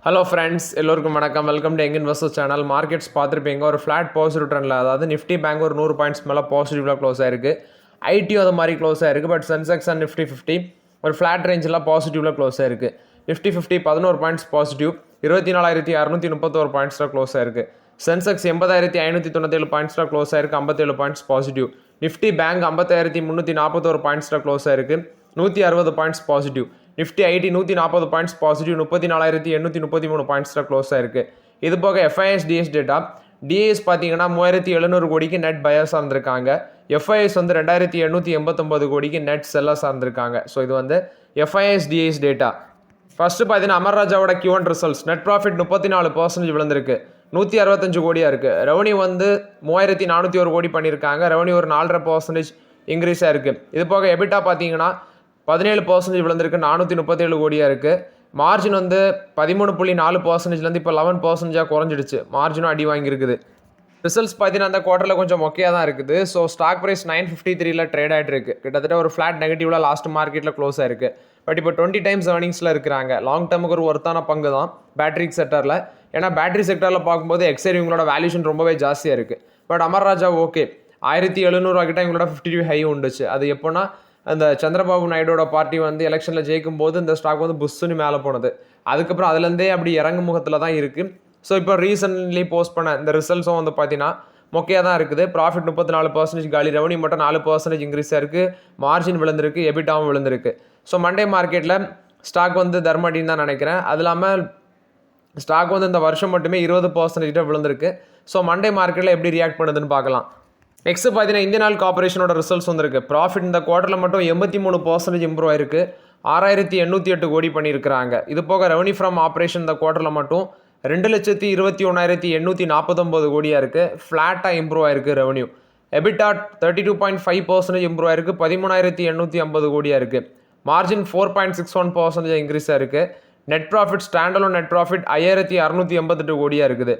Hello friends, எல்லோருக்கும் வணக்கம். Welcome to young investors channel. Markets பார்த்துருப்பீங்க, ஒரு ஃப்ளாட் பாசிட்டிவ் ட்ரெண்டில், அதாவது நிஃப்டி பேங்க் ஒரு 100 பாயிண்ட்ஸ் மேலே பாசிட்டிவ்ல க்ளோஸ் ஆயிருக்கு. ஐடியும் அது மாதிரி க்ளோஸ் ஆயிருக்கு. பட் சென்செக்ஸ் அண்ட் நிஃப்டி 50 ஒரு ஃப்ளாட் ரேஞ்சில் பாசிட்டிவ்ல க்ளோஸ் ஆயிருக்கு. நிஃப்டி 50 11 பாயிண்ட்ஸ் பாசிட்டிவ், 24,631 பாயிண்ட்ஸில் க்ளோஸ் ஆயிருக்கு. சென்செக்ஸ் 80,597 பாயிண்ட்ஸில் க்ளோஸ் ஆயிருக்கு, 57 பாயிண்ட்ஸ் பாசிட்டிவ். நிஃப்டி பேங்க் 50,341 பாயிண்ட்ஸில் க்ளோஸ் ஆயிருக்கு, 160 points positive. Nifty IT 140 points positive, 34,833 பாயிண்ட்ஸில் க்ளோஸ் ஆயிருக்கு. இது போக எஃப்ஐஎஸ் டிஎஸ் டேட்டா, டிஎஸ் பார்த்தீங்கன்னா 3,700 கோடிக்கு நெட் பயர்ஸ் இருந்திருக்காங்க. எஃப்ஐஎஸ் வந்து 2,889 கோடிக்கு நெட் செல்லர்ஸ் இருந்திருக்காங்க. ஸோ இது வந்து எஃப்ஐஎஸ் டிஎஸ் டேட்டா. ஃபர்ஸ்ட் பார்த்தீங்கன்னா அமர்ராஜாவோட Q1 ரிசல்ட்ஸ். நெட் ப்ராஃபிட் 34% விழுந்திருக்கு, 165 கோடியாக இருக்குது. ரெவன்யூ வந்து 3,401 கோடி பண்ணியிருக்காங்க. ரெவன்யூ ஒரு 4.5% இன்க்ரீஸாக இருக்குது. இது போக எபிட்டா பார்த்தீங்கன்னா 17% விழுந்திருக்கு, 437 கோடியாக இருக்குது. மார்ஜின் வந்து 13.4%லேருந்து இப்போ 11%ஆக குறைஞ்சிடுச்சு. மார்ஜினும் அடி வாங்கியிருக்குது. ரிசல்ட்ஸ் பார்த்தீங்கன்னா அந்த குவார்ட்டரில் கொஞ்சம் மொக்கையாக தான் இருக்குது. ஸோ ஸ்டாக் ப்ரைஸ் 953 ட்ரேட் ஆகிட்டு இருக்கு. கிட்டத்தட்ட ஒரு ஃப்ளாட் நெகட்டிவ்ல லாஸ்ட் மார்க்கெட்டில் க்ளோஸ் ஆயிருக்கு. பட் இப்போ 20 டைம்ஸ் ஏர்னிங்ஸில் இருக்கிறாங்க. லாங் டேர்முக்கு ஒரு ஒர்த்தான பங்கு தான் பேட்டரி செக்டரில். ஏன்னா பேட்டரி செக்டரில் பார்க்கும்போது எக்ஸைர் இவங்களோட வேல்யூஷன் ரொம்பவே ஜாஸ்தியாக இருக்குது. பட் அமர்ராஜா ஓகே, 1,700 கிட்ட இவங்களோட 52 ஹை உண்டுச்சு. அது எப்போனா அந்த சந்திரபாபு நாயுடோட பார்ட்டி வந்து எலெக்ஷனில் ஜெயிக்கும் போது இந்த ஸ்டாக் வந்து புஷ்ஷுன்னு மேலே போனது. அதுக்கப்புறம் அதுலேருந்தே அப்படி இறங்கு முகத்தில் தான் இருக்குது. ஸோ இப்போ ரீசன்ட்லி போஸ்ட் பண்ண இந்த ரிசல்ட்ஸும் வந்து பார்த்தீங்கன்னா மொக்கையாக தான் இருக்குது. ப்ராஃபிட் 34% காலி, ரெவன்யூ மட்டும் 4% இன்க்ரீஸாக இருக்குது, மார்ஜின் விழுந்திருக்கு, எபிட்டாவும் விழுந்திருக்கு. ஸோ மண்டே மார்க்கெட்டில் ஸ்டாக் வந்து தர்மடின்னு தான் நினைக்கிறேன். அது இல்லாமல் ஸ்டாக் வந்து இந்த வருஷம் மட்டுமே 20% விழுந்திருக்கு. ஸோ மண்டே மார்க்கெட்டில் எப்படி ரியாக்ட் பண்ணுதுன்னு பார்க்கலாம். நெக்ஸ்ட் பார்த்தீங்கன்னா இந்தியன் ஆயில் கார்பரேஷனோட ரிசல்ட்ஸ் வந்திருக்கு. ப்ராஃபிட் இந்த குவார்ட்டரில் மட்டும் 83% இம்ப்ரூவ் ஆயிருக்கு, 6,808 கோடி பண்ணியிருக்கிறாங்க. இது போக ரெவன்யூ ஃப்ரம் ஆப்ரேஷன் இந்த குவார்ட்டரில் மட்டும் 2,21,849 கோடியாக இருக்குது, ஃப்ளாட்டாக இம்ப்ரூவ் ஆயிருக்கு ரெவன்யூ. எபிட்டா 32.5% இம்ப்ரூவ் ஆயிருக்கு, 13,850 கோடியாக இருக்குது. மார்ஜின் 4.61% இன்க்ரீஸாக இருக்குது. Net profit standalone net profit 5,688 கோடியாக இருக்குது.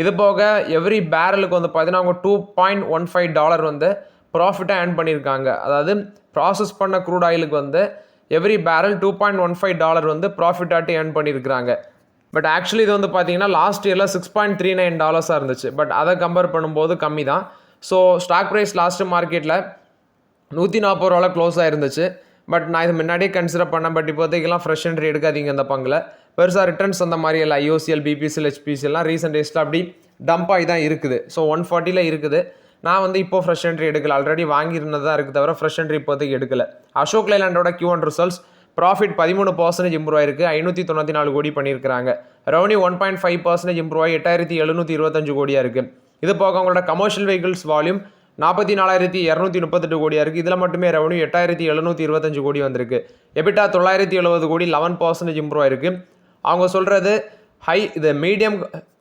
இது போக எவ்ரி பேரலுக்கு வந்து பார்த்தீங்கன்னா அவங்க $2.15 வந்து ப்ராஃபிட்டாக ஏர்ன் பண்ணியிருக்காங்க. அதாவது ப்ராசஸ் பண்ண க்ரூட் ஆயிலுக்கு வந்து எவ்ரி பேரல் $2.15 வந்து ப்ராஃபிட்டாட்டு ஏர்ன் பண்ணியிருக்கிறாங்க. பட் ஆக்சுவலி இது வந்து பார்த்தீங்கன்னா லாஸ்ட் இயரில் $6.39 இருந்துச்சு. பட் அதை கம்பேர் பண்ணும்போது கம்மி தான். ஸோ ஸ்டாக் ப்ரைஸ் லாஸ்ட் மார்க்கெட்டில் 140 ரூபாவில் க்ளோஸ் ஆயிருந்துச்சு. பட் நான் இது முன்னாடியே கன்சிடர் பண்ணேன். பட் இப்போதைக்கெல்லாம் ஃப்ரெஷ் என்ட்ரி எடுக்காதீங்க இந்த பங்கில். பெருசாக ரிட்டர்ன்ஸ் அந்த மாதிரி இல்லை. ஐஓசிஎல், பிபிசிஎல், ஹெச்பிசிஎல்லாம் ரீசெண்ட் டேஸில் அப்படி டம்ப் ஆகி தான் இருக்குது. ஸோ 140 இருக்குது. நான் வந்து இப்போ ஃப்ரெஷ் என்ட்ரி எடுக்கல, ஆல்ரெடி வாங்கியிருந்தது தான் இருக்குது, தவிர ஃப்ரெஷ் என்ட்ரி இப்போதைக்கு எடுக்கல. அசோக் லைலாண்டோட Q1 ரிசல்ட்ஸ். ப்ராஃபிட் 13% இம்ப்ரூவ் ஆயிருக்கு, 594 கோடி பண்ணியிருக்கிறாங்க. ரெவன்யூ 1.5% இம்ப்ரூவ் ஆகி 8,725 கோடியாக இருக்குது. இது போக அவங்களோட கமர்ஷியல் வெஹிக்கிள்ஸ் வால்யூம் 44,238 கோடியாக இருக்குது. இதில் மட்டுமே ரெவன்யூ 8,725 கோடி வந்திருக்கு. எபிட்டா 970 கோடி, 11% இம்ப்ரூவ் ஆயிருக்கு. அவங்க சொல்கிறது இது மீடியம்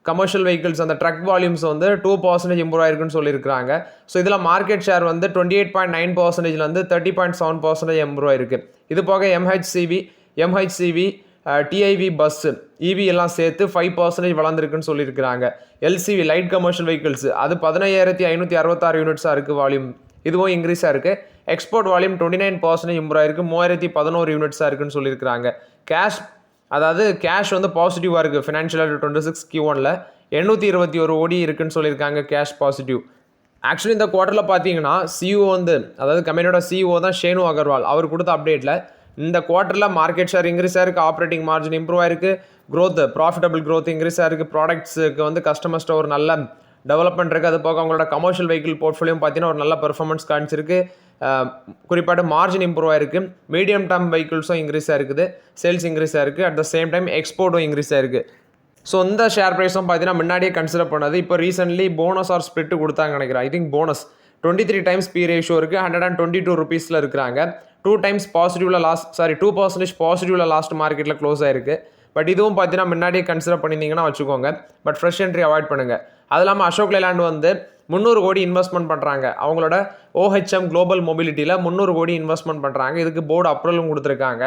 கமர்ஷியல் வெஹிக்கிள்ஸ் அந்த ட்ரக் வால்யூம்ஸ் வந்து 2% இம்ப்ரூவ் ஆயிருக்குன்னு சொல்லியிருக்காங்க. ஸோ இதில் மார்க்கெட் ஷேர் வந்து 28.9%லேருந்து 30.7% இம்ப்ரூவ் ஆயிருக்கு. இது போக எம்ஹெச்சிவி டிஐவி பஸ் இவி எல்லாம் சேர்த்து 5% வளர்ந்துருக்குன்னு சொல்லியிருக்கிறாங்க. எல்சிவி லைட் கமர்ஷியல் வெஹிக்கிள்ஸ் அது 15,566 யூனிட்ஸாக இருக்குது வால்யூம், இதுவும் இன்க்ரீஸாக இருக்குது. எக்ஸ்போர்ட் வால்யூம் 29% இம்ப்ரூவ் ஆயிருக்கு, 3,011 யூனிட்ஸாக இருக்குன்னு சொல்லியிருக்கிறாங்க. கேஷ் வந்து பாசிட்டிவாக இருக்குது. ஃபினான்ஷியல் 26 Q1ல் 821 கோடி இருக்குன்னு சொல்லியிருக்காங்க கேஷ் பாசிட்டிவ். ஆக்சுவலி இந்த குவார்ட்டரில் பார்த்தீங்கன்னா சிஇஓ வந்து, அதாவது கம்பெனியோட சிஇஓ தான் ஷேனு அகர்வால், அவர் கொடுத்த அப்டேட்டில் இந்த குவார்ட்டரில் மார்க்கெட் ஷேர் இன்க்ரீஸ் ஆயிருக்கு, ஆப்ரேட்டிங் மார்ஜின் இம்ப்ரூவ் ஆயிருக்கு, ப்ராஃபிட்டபிள் க்ரோத் இன்க்ரீஸ் ஆயிருக்கு, ப்ராடக்ட்ஸுக்கு வந்து கஸ்டமர்ஸ்ட்டு ஒரு நல்ல டெவலப்மெண்ட் இருக்குது. அது போக அவங்களோட கமர்ஷியல் வெஹிக்கிள் போர்ட்ஃபோலியோ பார்த்தீங்கன்னா ஒரு நல்ல பெர்ஃபார்மன்ஸ் காமிச்சிருக்கு. குறிப்பாட்டு மார்ஜின் இம்ப்ரூவ் ஆயிருக்கு, மீடியம் டேர்ம் வெஹிக்கிள்ஸும் இன்க்ரீஸ் ஆயிருக்குது, சேல்ஸ் இன்க்ரீஸ் ஆயிருக்கு, அட் த சேம் டைம் எக்ஸ்போர்ட்டும் இன்க்ரீஸ் ஆயிருக்கு. ஸோ இந்த ஷேர் ப்ரைஸும் பார்த்தீங்கன்னா முன்னாடியே கன்சிடர் பண்ணது. இப்போ ரீசென்ட்லி போனஸ் ஆர் ஸ்பிளிட் கொடுத்தாங்க நினைக்கிறேன். I think bonus 23 times B ratio இருக்குது, 122 ருபீஸில் இருக்கிறாங்க. 2% பாசிட்டிவ்ல லாஸ்ட் மார்க்கெட்டில் க்ளோஸ் ஆயிருக்கு. பட் இதுவும் பார்த்தீங்கன்னா முன்னாடியே கன்சிடர் பண்ணியிருந்தீங்கன்னா வச்சுக்கோங்க. பட் ஃப்ரெஷ் என்ட்ரி அவாய்ட் பண்ணுங்கள். அது இல்லாமல் அசோக் லைலாண்ட் வந்து 300 கோடி இன்வெஸ்ட்மெண்ட் பண்ணுறாங்க. அவங்களோட OHM குளோபல் மொபிலிட்டியில் 300 கோடி இன்வெஸ்ட்மெண்ட் பண்ணுறாங்க. இதுக்கு போர்டு அப்ரூவலும் கொடுத்துருக்காங்க.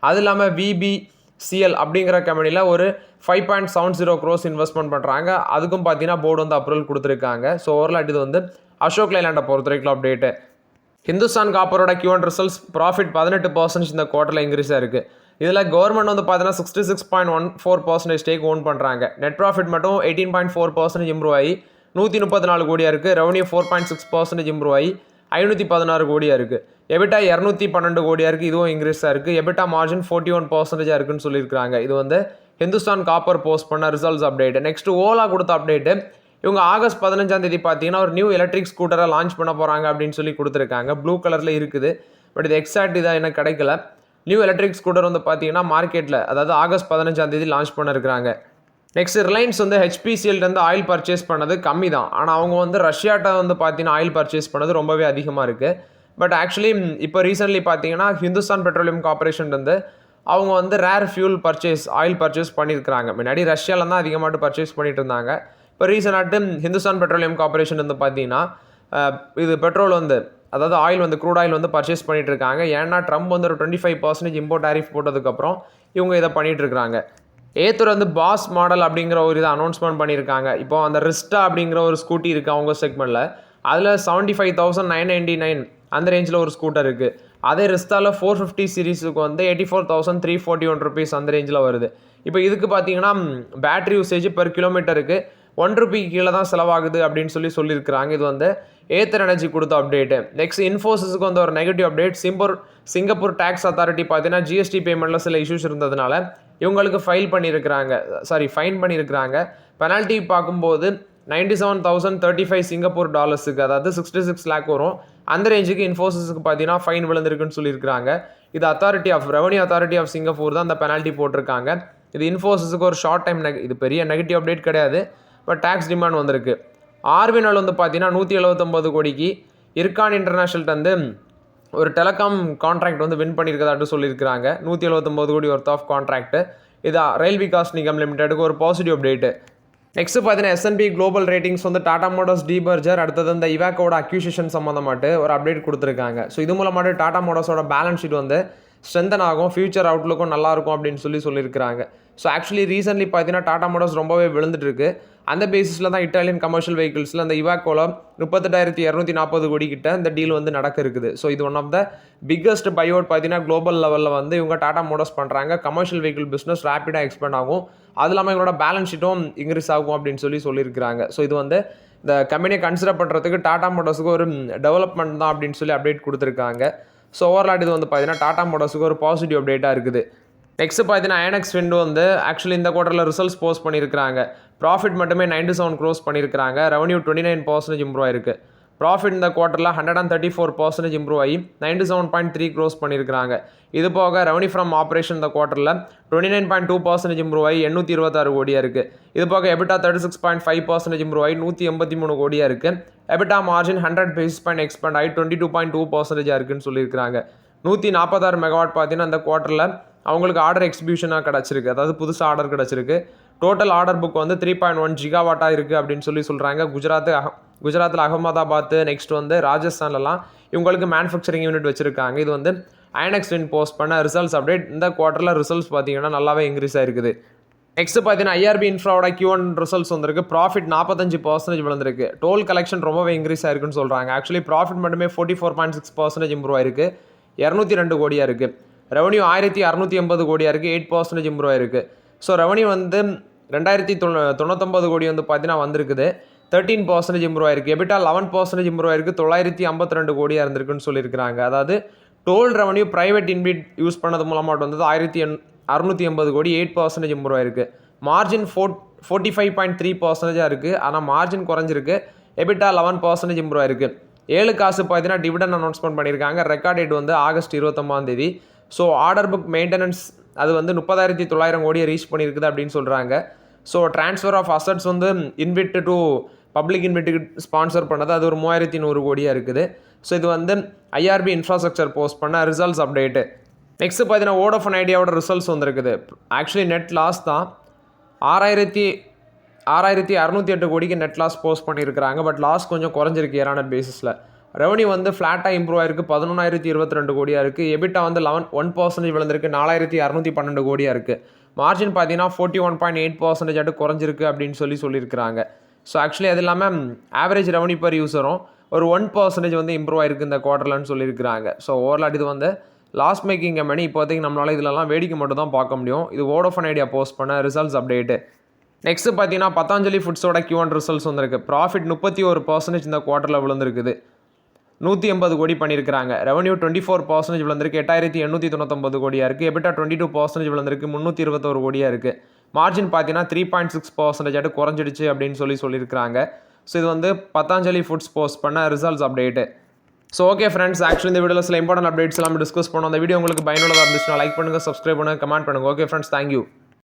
அது இல்லாமல் VBCL அப்படிங்கிற கம்பெனியில் ஒரு 5.70 crores இன்வெஸ்ட்மெண்ட் பண்ணுறாங்க. அதுக்கும் பார்த்தீங்கன்னா போர்டு வந்து அப்ரூவல் கொடுத்துருக்காங்க. ஸோ ஓவரால் இது வந்து அசோக் லைலாண்டை பொறுத்த வரைக்கும் அப்டேட்டு. ஹிந்துஸ்தான் காப்பரோட Q1 ரிசல்ட்ஸ். ப்ராஃபிட் 18% இந்த குவார்ட்டரில் இன்க்ரீஸாக இருக்குது. இதில் கவர்மெண்ட் வந்து பார்த்தீங்கன்னா 66.14% ஸ்டேக் ஓன் பண்ணுறாங்க. நெட் ப்ராஃபிட் மட்டும் 18.4% இம்ப்ரூவ் ஆகி 134 கோடியாக இருக்குது. ரெவன்யூ 4.6% இம்ப்ரூவ் ஆகி 516 கோடியாக இருக்குது. எபிட்டா 212 கோடியாக இருக்குது. இதுவும் இன்க்ரீஸாக இருக்குது. எபிட்டா மார்ஜின் 41% இருக்குன்னு சொல்லியிருக்காங்க. இது வந்து ஹிந்துஸ்தான் காப்பர் போஸ்ட் பண்ண ரிசல்ட்ஸ் அப்டேட். நெக்ஸ்ட் ஓலா கொடுத்த அப்டேட்டு, இவங்க ஆகஸ்ட் 15 பார்த்தீங்கன்னா ஒரு நியூ எலக்ட்ரிக் ஸ்கூட்டரை லான்ச் பண்ண போகிறாங்க அப்படின்னு சொல்லி கொடுத்துருக்காங்க. ப்ளூ கலரில் இருக்குது. பட் இது எக்ஸாக்ட் இதாக எனக்கு கிடைக்கல. நியூ எலக்ட்ரிக் ஸ்கூட்டர் வந்து பார்த்தீங்கன்னா மார்க்கெட்டில், அதாவது ஆகஸ்ட் 15 லான்ச் பண்ண இருக்கிறாங்க. நெக்ஸ்ட் ரிலையன்ஸ் வந்து ஹெச்பிசிஎல்லேருந்து ஆயில் பர்ச்சேஸ் பண்ணது கம்மி தான். ஆனால் அவங்க வந்து ரஷ்யாட்ட வந்து பார்த்தீங்கன்னா ஆயில் பர்ச்சேஸ் பண்ணது ரொம்பவே அதிகமாக இருக்குது. பட் ஆக்சுவலி இப்போ ரீசென்ட்லி பார்த்தீங்கன்னா ஹிந்துஸ்தான் பெட்ரோலியம் கார்பரேஷன் வந்து அவங்க வந்து ரேர் ஃபியூல் ஆயில் பர்ச்சேஸ் பண்ணியிருக்கிறாங்க. முன்னாடி ரஷ்யாவில் தான் அதிகமாட்டு பர்ச்சேஸ் பண்ணிட்டு இருந்தாங்க. இப்போ ரீசெண்டாட்டு ஹிந்துஸ்தான் பெட்ரோலியம் கார்பரேஷன் வந்து பார்த்தீங்கன்னா இது பெட்ரோல் வந்து, அதாவது ஆயில் வந்து க்ரூட் ஆயில் வந்து பர்ச்சேஸ் பண்ணிட்டு இருக்காங்க. ஏன்னா ட்ரம்ப் வந்து ஒரு 25% இம்போர்ட் டேரிஃப் போட்டதுக்கப்புறம் இவங்க இதை பண்ணிட்டு இருக்காங்க. ஏத்தூர் வந்து பாஸ் மாடல் அப்படிங்கிற ஒரு இதை அனௌன்ஸ்மெண்ட் பண்ணியிருக்காங்க. இப்போ அந்த ரிஸ்டா அப்படிங்கிற ஒரு ஸ்கூட்டி இருக்குது அவங்க செக்மெண்ட்டில். அதில் 75,999 அந்த ரேஞ்சில் ஒரு ஸ்கூட்டர் இருக்குது. அதே ரிஸ்டாவில் 450 சீரீஸுக்கு வந்து 84,341 ருபீஸ் அந்த ரேஞ்சில் வருது. இப்போ இதுக்கு பார்த்தீங்கன்னா பேட்டரி யூசேஜ் பெர் கிலோமீட்டருக்கு 1 ரூபி கீழே தான் செலவாகுது அப்படின்னு சொல்லியிருக்கிறாங்க. இது வந்து ஏத்தர் எனர்ஜி கொடுத்த அப்டேட்டு. நெக்ஸ்ட் இன்ஃபோசிஸ்க்கு வந்து ஒரு negative update. Singapore tax authority பார்த்தீங்கன்னா ஜிஎஸ்டி பேமெண்ட்டில் சில இஷ்யூஸ் இருந்ததுனால இவங்களுக்கு ஃபைன் பண்ணியிருக்கிறாங்க. பெனால்ட்டி பார்க்கும்போது 97,035 சிங்கப்பூர் டாலர்ஸுக்கு, அதாவது 66 லேக் வரும். அந்த ரேஞ்சுக்கு இன்ஃபோசிஸ்க்கு பார்த்தீங்கன்னா ஃபைன் விழுந்திருக்குன்னு சொல்லியிருக்காங்க. இது ரெவன்யூ அத்தாரிட்டி ஆஃப் சிங்கப்பூர் தான் அந்த பெனால்ட்டி போட்டிருக்காங்க. இது இன்ஃபோசிஸ்க்கு ஒரு ஷார்ட் டைம் இது பெரிய நெகட்டிவ் அப்டேட் கிடையாது. பட் டேக்ஸ் டிமாண்ட் வந்திருக்கு. ஆர்பிஎன்எல் வந்து பார்த்தீங்கன்னா 179 கோடிக்கு இர்கான் இன்டர்நேஷனல் வந்து ஒரு டெலிகாம் கான்ட்ராக்ட் வந்து வின் பண்ணியிருக்கதாட்டு சொல்லியிருக்கிறாங்க. 179 கோடி ஒர்த் ஆஃப் கான்ட்ராக்ட். இது ரயில் விகாஸ் நிகம் லிமிடெடுக்கு ஒரு பாசிட்டிவ் அப்டேட்டு. நெக்ஸ்ட் பார்த்தீங்கன்னா S&P குளோபல் ரேட்டிங்ஸ் வந்து டாடா மோட்டார்ஸ் டீபர்ஜர், அடுத்தது இந்த இவாக்கோட அக்யூசிஷன் சம்மந்தமாட்டு ஒரு அப்டேட் கொடுத்துருக்காங்க. ஸோ இது மூலமாட்டு டாடா மோட்டார்ஸோட பேலன்ஸ் ஷீட் வந்து ஸ்ட்ரென்தன் ஆகும், ஃபியூச்சர் அவுட்லுக்கும் நல்லாயிருக்கும் அப்படின்னு சொல்லியிருக்கிறாங்க. ஸோ ஆக்சுவலி ரீசென்ட்லி பார்த்தீங்கன்னா டாடா மோட்டார்ஸ் ரொம்பவே விழுந்துட்டு இருக்கு. அந்த பேசிஸில் தான் இட்டாலியன் கமர்ஷியல் வெஹிக்கிள்ஸில் அந்த இவாக்கோல 38,240 கோடி கிட்ட இந்த டீல் வந்து நடக்க இருக்குது. ஸோ இது ஒன் ஆஃப் த பிக்கஸ்ட் பைஅவுட் பார்த்தீங்கன்னா குளோபல் லெவலில் வந்து இவங்க டாடா மோட்டார்ஸ் பண்ணுறாங்க. கமர்ஷியல் வெஹிக்கிள் பிஸ்னஸ் ரேப்பிடாக எக்ஸ்பேண்ட் ஆகும், அது இல்லாமல் இவங்களோட பேலன்ஸ் ஷீட்டும் இன்க்ரீஸ் ஆகும் அப்படின்னு சொல்லியிருக்கிறாங்க. ஸோ இது வந்து இந்த கம்பெனியை கன்சிடர் பண்ணுறதுக்கு டாடா மோட்டார்ஸுக்கு ஒரு டெவலப்மெண்ட் தான் அப்படின்னு அப்டேட் கொடுத்துருக்காங்க. ஸோ ஓவரால் இது வந்து பார்த்தீங்கன்னா டாடா மோட்டார்ஸுக்கு ஒரு பாசிட்டிவ் அப்டேட்டாக இருக்குது. நெக்ஸ்ட் பார்த்தீங்கன்னா ஐனக்ஸ் விண்ட் வந்து ஆக்சுவலி இந்த குவார்ட்டரில் ரிசல்ட்ஸ் போஸ்ட் பண்ணியிருக்காங்க. ப்ராஃபிட் மட்டுமே 97 crores பண்ணியிருக்காங்க. ரெவன்யூ 29% இம்ப்ரூவ் ஆயிருக்கு. ப்ராஃபிட் இந்த குவார்ட்டரில் 134% இம்ப்ரூவ் ஆகி 97.3 crores பண்ணியிருக்காங்க. இது போக ரெவன்யூ ஃப்ரம் ஆப்ரேஷன் இந்த குவார்ட்டரில் 29.2% இம்ப்ரூவ் ஆகி 826 கோடியாக இருக்குது. இது போக எபிட்டா 36.5% இம்ப்ரூவ் ஆகி 183 கோடியாக இருக்குது. EBITDA margin 100 basis point expand ஆகி 22.2% இருக்குன்னு சொல்லியிருக்காங்க. 146 மெகாவாட் பார்த்தீங்கன்னா இந்த குவார்ட்டரில் அவங்களுக்கு ஆர்டர் எக்ஸிபியூஷனாக கிடச்சிருக்கு, அதாவது புதுசாக ஆர்டர் கிடச்சிருக்கு. டோட்டல் ஆர்டர் புக் வந்து 3.1 ஜிகாவாட்டாக இருக்குது அப்படின்னு சொல்கிறாங்க. குஜராத்தில் அகமதாபாத், நெக்ஸ்ட் வந்து ராஜஸ்தான்லலாம் இவங்களுக்கு மேனுஃபேக்சரிங் யூனிட் வச்சுருக்காங்க. இது வந்து ஐனக்ஸ் வின் போஸ்ட் பண்ண ரிசல்ட்ஸ் அப்டேட். இந்த குவார்ட்டரில் ரிசல்ட்ஸ் பார்த்தீங்கன்னா நல்லாவே இன்க்ரீஸ் ஆயிருக்குது. நெக்ஸ்ட் பார்த்தீங்கன்னா ஐஆர்பி இன்ஃப்ராவோட Q1 ரிசல்ட்ஸ் வந்திருக்கு. ப்ராஃபிட் 45% விழுந்திருக்கு. டோல் கலெக்ஷன் ரொம்பவே இன்க்ரீஸ் ஆயிருக்குன்னு சொல்கிறாங்க. ஆக்சுவலி ப்ராஃபிட் மட்டுமே 44.6% இம்ப்ரூவ் ஆயிருக்கு. 202 கோடியாக இருக்குது. ரெவன்யூ 1,680 கோடியாக இருக்குது. 8% இம்ப்ரூவ் ஆயிருக்கு. ஸோ ரெவன்யூ வந்து 2,099 கோடி வந்து பார்த்தீங்கன்னா வந்திருக்குது. 13% இம்ப்ரூவ் ஆயிருக்கு. எபிட்டா 11% இம்ப்ரூவ் ஆயிருக்கு. 952 கோடியாக இருந்திருக்குன்னு சொல்லியிருக்கிறாங்க. அதாவது டோல் ரெவன்யூ பிரைவேட் இன்பிட் யூஸ் பண்ணது மூலமாக வந்தது 1,680 கோடி, 8% இம்ப்ரூவ் ஆயிருக்கு. மார்ஜின் 45.3% இருக்குது. ஆனால் மார்ஜின் குறைஞ்சிருக்கு. எபிட்டா 11% இம்ப்ரூவ் ஆயிருக்கு. 7 காசு பார்த்தீங்கன்னா டிவிடன் அனௌன்ஸ்மெண்ட் பண்ணியிருக்காங்க. ரெக்கார்ட் டேட் வந்து August 29. So order book maintenance அது வந்து 30,900 கோடியை ரீச் பண்ணியிருக்குது அப்படின்னு சொல்கிறாங்க. ஸோ ட்ரான்ஸ்ஃபர் ஆஃப் அசட்ஸ் வந்து இன்விட் டு பப்ளிக் இன்விட்டுக்கு ஸ்பான்சர் பண்ணது அது ஒரு 3,100 கோடியாக இருக்குது. ஸோ இது வந்து ஐஆர்பி இன்ஃப்ராஸ்ட்ரக்சர் போஸ்ட் பண்ண ரிசல்ட்ஸ் அப்டேட்டு. நெக்ஸ்ட் பார்த்தீங்கன்னா வோடஃபோன் ஐடியாவோட ரிசல்ட்ஸ் வந்திருக்குது. ஆக்சுவலி நெட் லாஸ் தான் 6,608 கோடிக்கு நெட் லாஸ் போஸ்ட் பண்ணியிருக்கிறாங்க. பட் லாஸ் கொஞ்சம் குறைஞ்சிருக்கு இயர் பேசிஸில். ரெவன்யூ வந்து ஃப்ளாட்டாக இம்ப்ரூவ் ஆயிருக்கு. 11,022 கோடியாக இருக்குது. எபிட்டா வந்து 1% விழுந்திருக்கு. 4,612 கோடியாக இருக்குது. மார்ஜின் பார்த்தீங்கன்னா 41.8% குறைஞ்சிருக்கு அப்படின்னு சொல்லியிருக்கிறாங்க. ஸோ ஆக்சுவலி அது இல்லாமல் ஆவரேஜ் ரெவன்யூ பர் யூஸரும் ஒரு 1% வந்து இம்ப்ரூவ் ஆயிருக்கு இந்த குவார்ட்டர்லன்னு சொல்லியிருக்கிறாங்க. ஸோ ஓவரால் இது வந்து லாஸ் மேக்கிங் கம்பெனி இப்போதைக்கு நம்மளால் இதெல்லாம் வேடிக்கை மட்டும் தான் பார்க்க முடியும். இது வோடஃபோன் ஐடியா போஸ்ட் பண்ண ரிசல்ட்ஸ் அப்டேட்டு. நெக்ஸ்ட்டு பார்த்தீங்கன்னா பத்தாஞ்சலி ஃபுட்ஸோட Q1 ரிசல்ட்ஸ் வந்திருக்கு. ப்ராஃபிட் 31% இந்த குவார்ட்டரில் விழுந்திருக்குது. 180 கோடி பண்ணியிருக்கிறாங்க. ரெவன்யூ 24% விழுந்திருக்கு, 8899 கோடியாக இருக்குது. எபிட்டா 22% விழுந்திருக்கு, 321 கோடியாக இருக்குது. மார்ஜின் பார்த்தீங்கன்னா 3.6% குறைஞ்சிடுச்சு அப்படின்னு சொல்லியிருக்கிறாங்க. ஸோ இது வந்து பத்தாஞ்சலி ஃபுட்ஸ் போஸ்ட் பண்ண results update. So okay friends, actually இந்த வீடியோவில் சில இம்பார்ட்டன்ட் அப்டேட்ஸ் எல்லாமே டிஸ்கஸ் பண்ணோம். அந்த வீடியோ உங்களுக்கு பயனுள்ளதாக இருந்துச்சுன்னா லைக் பண்ணுங்கள், சப்ஸ்கிரைப் பண்ணுங்கள், கமெண்ட் பண்ணுங்கள். Okay friends, thank you.